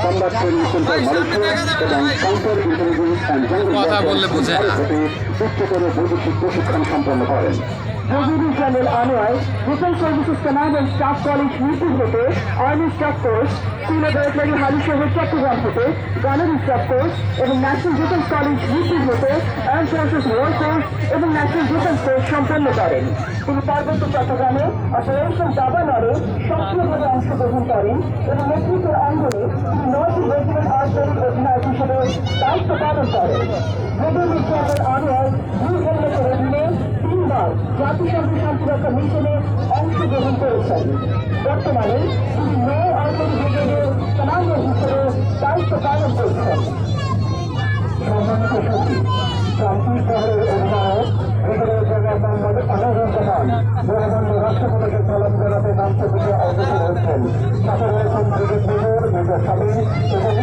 Combat training centre Malaysia এবং counter intelligence and কথা বললে বোঝে না। উচ্চতর বৈদ্যুতিক প্রশিক্ষণ সম্পন্ন করেন। Brigadier General Anwar, Defense Services Command and Staff College Newport হতে Army Staff Course, School of Artillery Halisahar Chittagong হতে Gunnery Staff Course এবং National Defense College Newport হতে Armed Forces War Course এবং National Defense Course সম্পন্ন করেন। তিনি পার্বত্য চট্টগ্রামে অপারেশন দাবানলে সক্রিয়ভাবে অংশগ্রহণ করেন এবং নেতৃত্বের অঙ্গনে তিনি 9টি রেজিমেন্ট আর্টিলারি অধিনায়ক হিসেবে দায়িত্ব পালন করেন। Brigadier General Anwar ব্লু হেলমেটের অধীনে তিনবার জাতিসংঘ শান্তিরক্ষা মিশনে অংশগ্রহণ করেছেন। বর্তমানে তিনি নৌ আর্টিলারি ব্রিগেডের কমান্ডার হিসেবে দায়িত্ব পালন করছেন। সম্মানিত সচিব, শান্তি শহরের অধিনায়ক ব্রিগেডিয়ার জেনারেল মোহাম্মদ আনোয়ারুজ্জামান বঙ্গবন্ধু রাষ্ট্রপতিকে সালাম জানাতে মঞ্চ থেকে অগ্রসর হচ্ছেন। সাথে রয়েছেন ব্রিগেড মেজর মেজর সাবির এবং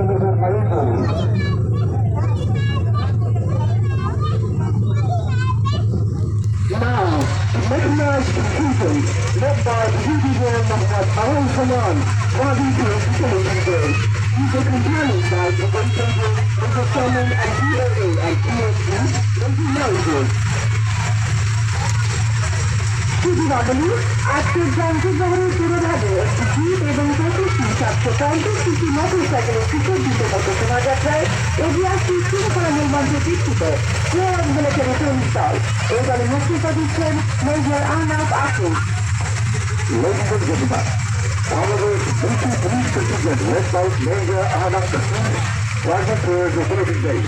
major Mainul. Now, mechanized computers led by Brigadier Mohammad Arun Saman, Wadi to Installation Day. These are compliant by Brigade Major, Major Chairman and PAA and PhD, Major Managers. শুধুমাত্রই আজকের যান্ত্রিকভাবে পুরোভাবে একটি zip এবং 25,750 মোটরসাইকেলের সুসজ্জিত মতো শোভাযাত্রায় এগিয়ে আসছে শৃঙ্খলা নির্মাণ প্রতিষ্ঠিত ক্লিয়ারেন্স মিলিটারি ট্রেনিং স্থল। এই দলে নেতৃত্ব দিচ্ছেন major Ahnaf Asif. Ladies and gentlemen, Honorable Deputy Police Contingent led by Major Ahnaf Asif, Sergeant Major Day.